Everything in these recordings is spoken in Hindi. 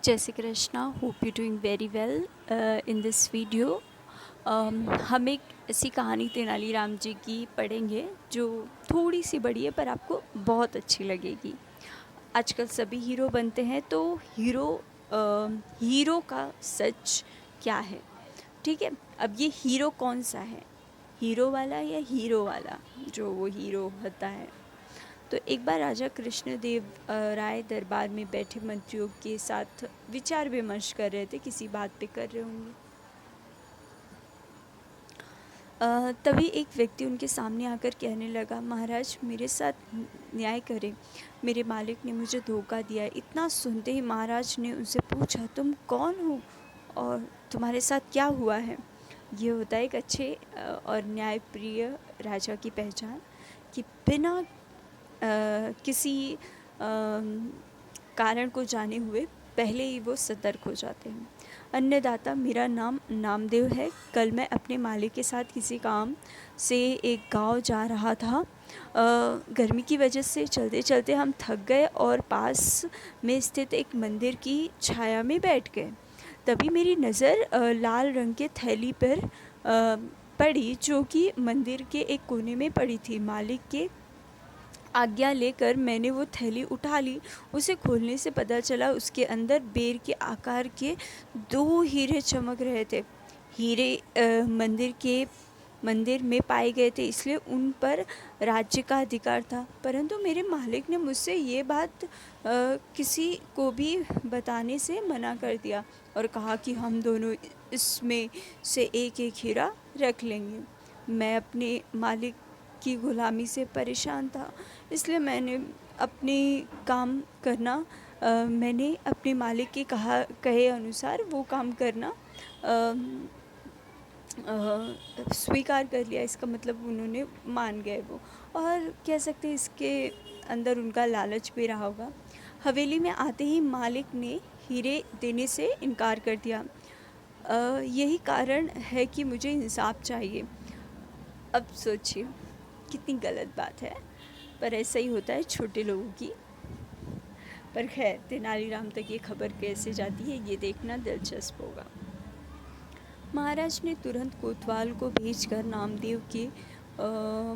जय Shri Krishna. Hope you doing very well. In this video हम एक ऐसी कहानी तेनालीराम जी की पढ़ेंगे जो थोड़ी सी बड़ी है पर आपको बहुत अच्छी लगेगी। आजकल सभी हीरो बनते हैं, तो हीरो का सच क्या है? ठीक है, अब ये हीरो कौन सा है, हीरो वाला या हीरो वाला जो वो हीरो होता है? तो एक बार राजा कृष्णदेव राय दरबार में बैठे मंत्रियों के साथ विचार विमर्श कर रहे थे, किसी बात पे कर रहे होंगे। तभी एक व्यक्ति उनके सामने आकर कहने लगा, महाराज मेरे साथ न्याय करें, मेरे मालिक ने मुझे धोखा दिया है। इतना सुनते ही महाराज ने उनसे पूछा, तुम कौन हो और तुम्हारे साथ क्या हुआ है? ये होता है एक अच्छे और न्यायप्रिय राजा की पहचान, कि बिना किसी कारण को जाने हुए पहले ही वो सतर्क हो जाते हैं। अन्नदाता, मेरा नाम नामदेव है। कल मैं अपने मालिक के साथ किसी काम से एक गांव जा रहा था। गर्मी की वजह से चलते चलते हम थक गए और पास में स्थित एक मंदिर की छाया में बैठ गए। तभी मेरी नज़र लाल रंग के थैली पर पड़ी, जो कि मंदिर के एक कोने में पड़ी थी। मालिक के आज्ञा लेकर मैंने वो थैली उठा ली। उसे खोलने से पता चला उसके अंदर बेर के आकार के 2 हीरे चमक रहे थे। हीरे मंदिर में पाए गए थे, इसलिए उन पर राज्य का अधिकार था। परंतु मेरे मालिक ने मुझसे ये बात किसी को भी बताने से मना कर दिया और कहा कि हम दोनों इसमें से एक-एक हीरा रख लेंगे। मैं अपने मालिक की ग़ुलामी से परेशान था, इसलिए मैंने अपने मालिक के कहे अनुसार वो काम करना स्वीकार कर लिया। इसका मतलब उन्होंने मान गए वो, और कह सकते हैं इसके अंदर उनका लालच भी रहा होगा। हवेली में आते ही मालिक ने हीरे देने से इनकार कर दिया। यही कारण है कि मुझे इंसाफ चाहिए। अब सोचिए कितनी गलत बात है, पर ऐसा ही होता है छोटे लोगों की। पर खैर, तेनालीराम तक ये खबर कैसे जाती है, ये देखना दिलचस्प होगा। महाराज ने तुरंत कोतवाल को भेजकर नामदेव के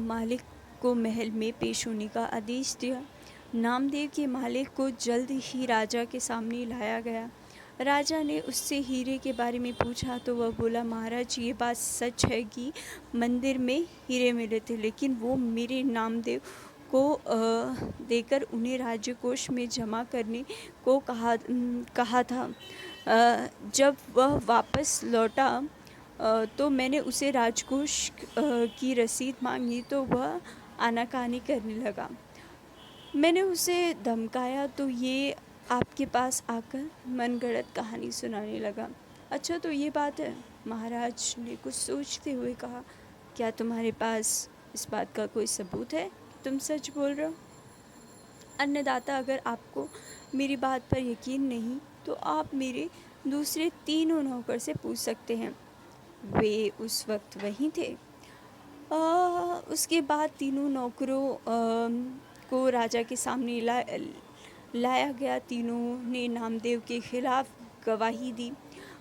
मालिक को महल में पेश होने का आदेश दिया। नामदेव के मालिक को जल्द ही राजा के सामने लाया गया। राजा ने उससे हीरे के बारे में पूछा तो वह बोला, महाराज ये बात सच है कि मंदिर में हीरे मिले थे, लेकिन वो मेरे नामदेव को देकर उन्हें राज्यकोष में जमा करने को कहा था। जब वह वापस लौटा तो मैंने उसे राजकोष की रसीद मांगी तो वह आनाकानी करने लगा। मैंने उसे धमकाया तो ये आपके पास आकर मनगढ़ंत कहानी सुनाने लगा। अच्छा, तो ये बात है? महाराज ने कुछ सोचते हुए कहा, क्या तुम्हारे पास इस बात का कोई सबूत है कि तुम सच बोल रहे हो? अन्नदाता, अगर आपको मेरी बात पर यकीन नहीं तो आप मेरे दूसरे 3 नौकर से पूछ सकते हैं, वे उस वक्त वहीं थे। उसके बाद तीनों नौकरों को राजा के सामने लाया गया। तीनों ने नामदेव के खिलाफ गवाही दी।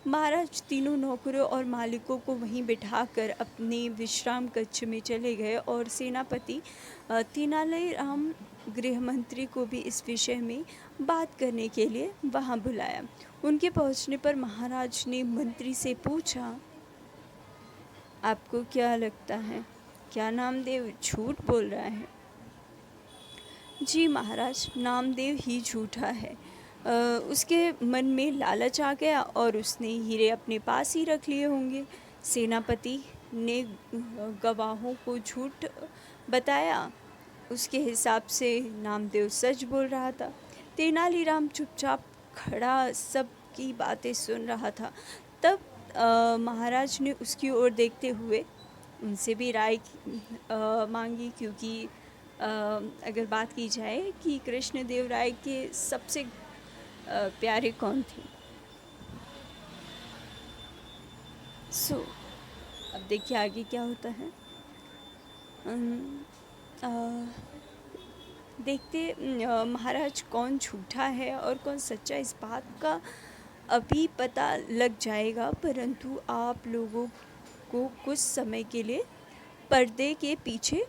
महाराज तीनों नौकरों और मालिकों को वहीं बिठाकर अपने विश्राम कक्ष में चले गए और सेनापति तेनालीराम गृह मंत्री को भी इस विषय में बात करने के लिए वहां बुलाया। उनके पहुंचने पर महाराज ने मंत्री से पूछा, आपको क्या लगता है, क्या नामदेव झूठ बोल रहा है? जी महाराज, नामदेव ही झूठा है। उसके मन में लालच आ गया और उसने हीरे अपने पास ही रख लिए होंगे। सेनापति ने गवाहों को झूठ बताया। उसके हिसाब से नामदेव सच बोल रहा था। तेनालीराम चुपचाप खड़ा सबकी बातें सुन रहा था। तब महाराज ने उसकी ओर देखते हुए उनसे भी राय मांगी, क्योंकि अगर बात की जाए कि कृष्णदेव राय के सबसे प्यारे कौन थे। अब देखिए आगे क्या होता है। देखते महाराज कौन झूठा है और कौन सच्चा, इस बात का अभी पता लग जाएगा, परंतु आप लोगों को कुछ समय के लिए पर्दे के पीछे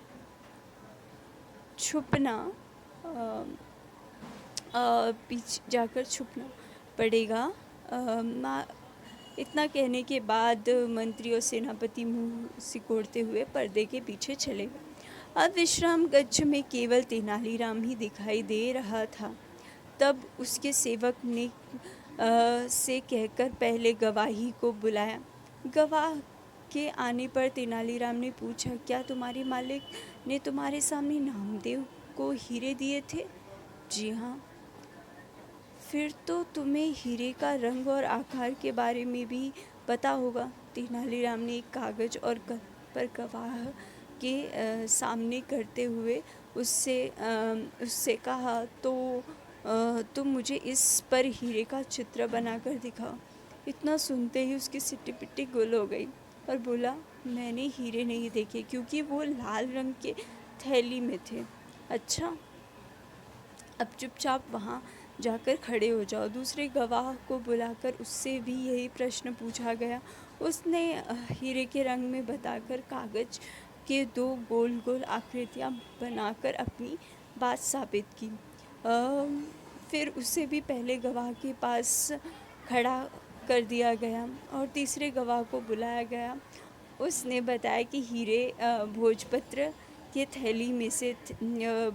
छुपना पीछे जाकर छुपना पड़ेगा। इतना कहने के बाद मंत्री और सेनापति मुंह सिकोड़ते हुए पर्दे के पीछे चले गए। अब विश्राम कक्ष में केवल तेनालीराम ही दिखाई दे रहा था। तब उसके सेवक ने से कहकर पहले गवाही को बुलाया। गवाह के आने पर तेनालीराम ने पूछा, क्या तुम्हारे मालिक ने तुम्हारे सामने नामदेव को हीरे दिए थे? जी हाँ। फिर तो तुम्हें हीरे का रंग और आकार के बारे में भी पता होगा। तेनालीराम ने एक कागज और कलम पर गवाह के सामने करते हुए उससे कहा, तो तुम मुझे इस पर हीरे का चित्र बनाकर दिखाओ। इतना सुनते ही उसकी सिट्टी पिट्टी गुल हो गई और बोला, मैंने हीरे नहीं देखे क्योंकि वो लाल रंग के थैली में थे। अच्छा, अब चुपचाप वहाँ जाकर खड़े हो जाओ। दूसरे गवाह को बुलाकर उससे भी यही प्रश्न पूछा गया। उसने हीरे के रंग में बताकर कागज के दो गोल गोल आकृतियाँ बनाकर अपनी बात साबित की। फिर उसे भी पहले गवाह के पास खड़ा कर दिया गया और तीसरे गवाह को बुलाया गया। उसने बताया कि हीरे भोजपत्र की थैली में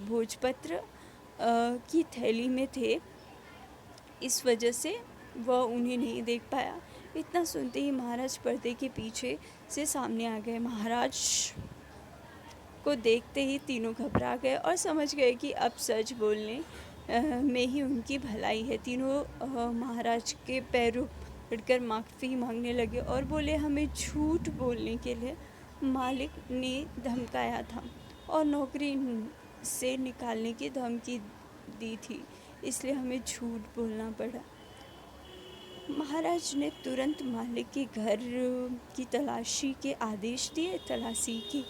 भोजपत्र की थैली में थे, इस वजह से वह उन्हें नहीं देख पाया। इतना सुनते ही महाराज पर्दे के पीछे से सामने आ गए। महाराज को देखते ही तीनों घबरा गए और समझ गए कि अब सच बोलने में ही उनकी भलाई है। तीनों महाराज के पैरों पड़कर माफ़ी मांगने लगे और बोले, हमें झूठ बोलने के लिए मालिक ने धमकाया था और नौकरी से निकालने की धमकी दी थी, इसलिए हमें झूठ बोलना पड़ा। महाराज ने तुरंत मालिक के घर की तलाशी के आदेश दिए। तलाशी की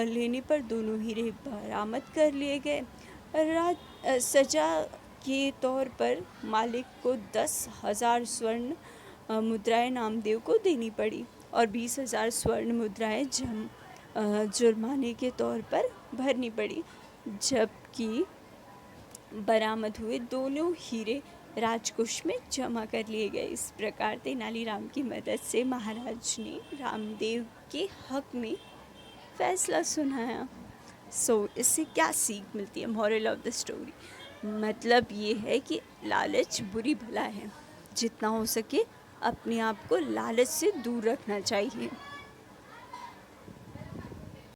लेने पर दोनों हीरे बरामद कर लिए गए। सजा के तौर पर मालिक को 10,000 स्वर्ण मुद्राएं नामदेव को देनी पड़ी और 20,000 स्वर्ण मुद्राएं जुर्माने के तौर पर भरनी पड़ी। जबकि बरामद हुए दोनों हीरे राजकोष में जमा कर लिए गए। इस प्रकार तेनालीराम की मदद से महाराज ने रामदेव के हक में फैसला सुनाया। इससे क्या सीख मिलती है? मॉरल ऑफ द स्टोरी, मतलब ये है कि लालच बुरी भला है। जितना हो सके अपने आप को लालच से दूर रखना चाहिए।